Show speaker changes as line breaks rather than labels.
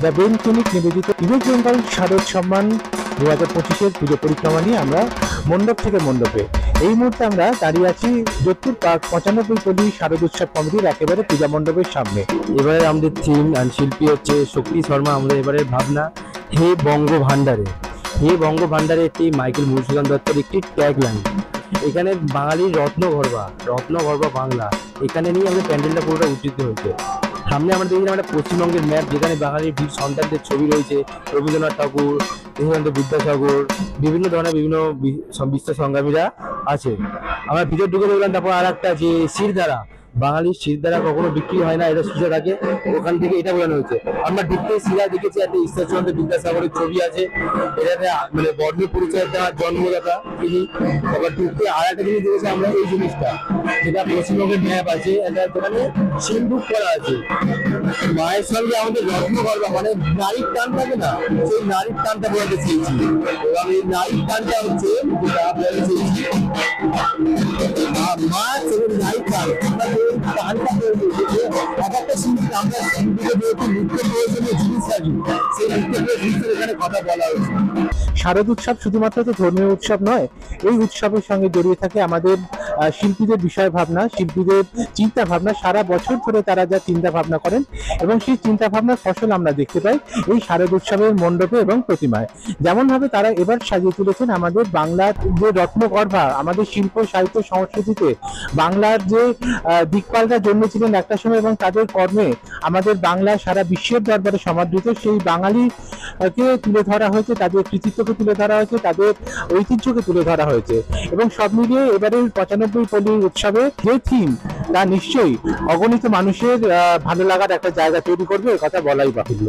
The Ben clinic নিবেদিত unique Bengal শারদ সম্মান 2025-এর পুজো পরিক্রমা নিয়ে আমরা মণ্ডপ থেকে মণ্ডপে। এই মুহূর্তে আমরা দাঁড়িয়ে আছি যোধপুর পার্ক 95 পল্লী শারদ উৎসব কমিটির একেবারে পূজা মণ্ডপের সামনে।
এবারে আমাদের থিম আর শিল্পী হচ্ছে শক্তি শর্মা। আমাদের এবারে ভাবনা হে বঙ্গ ভান্ডারে। হে বঙ্গ ভান্ডারে একটি মাইকেল মধুসূদন দত্তের একটি ট্যাগ লাইন। এখানে বাঙালির রত্নগর্ভা বাংলা, এখানে নিয়ে আমাদের প্যান্ডেলটা পুরোটা উজ্জীবিত হয়েছে। সামনে আমরা দেখি আমরা পশ্চিমবঙ্গের ম্যাপ, যেখানে বাঙালির বীর সন্তানদের ছবি রয়েছে, রবীন্দ্রনাথ ঠাকুর, বিদ্যাসাগর, বিভিন্ন ধরনের বিভিন্ন বিশ্ব সংগ্রামীরা আছে। আমরা ভিতর ঢুকে দেখলাম। তারপর আর একটা যে শিরদাঁড়া, বাঙালির শিরদাঁড়া কখনো বিক্রি হয় না, এটা সুযোগ থাকে, ওখান থেকে এটা বোঝানো হয়েছে। আমরা ঢুকতে শিরা দেখেছি, একটা ঈশ্বরচন্দ্র বিদ্যাসাগরের ছবি আছে, এটাতে মানে বর্ণের পরিচয় দেওয়ার জন্মদাতা তিনি। আবার ঢুকতে আর একটা জিনিস দেখেছি আমরা, এই জিনিসটা যেটা পশ্চিমবঙ্গের ম্যাপ আছে, এটা সেখানে সিন্ধুক করা আছে। মায়ের সঙ্গে আমাদের রত্নগর্ভা মানে নারীর টান থাকে না, সেই নারীর টানটা বোঝাতে চেয়েছি। এবং এই নারীর টানটা হচ্ছে যেটা বোঝাতে চেয়েছি মা এবং নারীর টান।
শারদ উৎসব শুধুমাত্র তো ধর্মীয় উৎসব নয়, এই উৎসবের সঙ্গে জড়িয়ে থাকে আমাদের শিল্পীদের বিষয় ভাবনা, শিল্পীদের চিন্তা ভাবনা। সারা বছর ধরে তারা যা চিন্তা ভাবনা করেন এবং সেই চিন্তা ভাবনার ফসল আমরা দেখতে পাই এই শারদ উৎসবের মণ্ডপে এবং প্রতিমায়। যেমন ভাবে তারা এবার সাজিয়ে তুলেছেন আমাদের বাংলার যে রত্নগর্ভা, আমাদের শিল্প সাহিত্য সংস্কৃতিতে বাংলার যে দিকপালরা জন্মেছিলেন একটা সময় এবং তাদের কর্মে আমাদের বাংলা সারা বিশ্বের দরবারে সমাদৃত, সেই বাঙালিকে তুলে ধরা হয়েছে, তাদের কৃতিত্বকে তুলে ধরা হয়েছে, তাদের ঐতিহ্যকে তুলে ধরা হয়েছে। এবং সব মিলিয়ে এবারের 95 পল্লী উৎসবে যে থিম, তা নিশ্চয়ই অগণিত মানুষের ভালো লাগার একটা জায়গা তৈরি করবে, কথা বলাই বাহুল্য।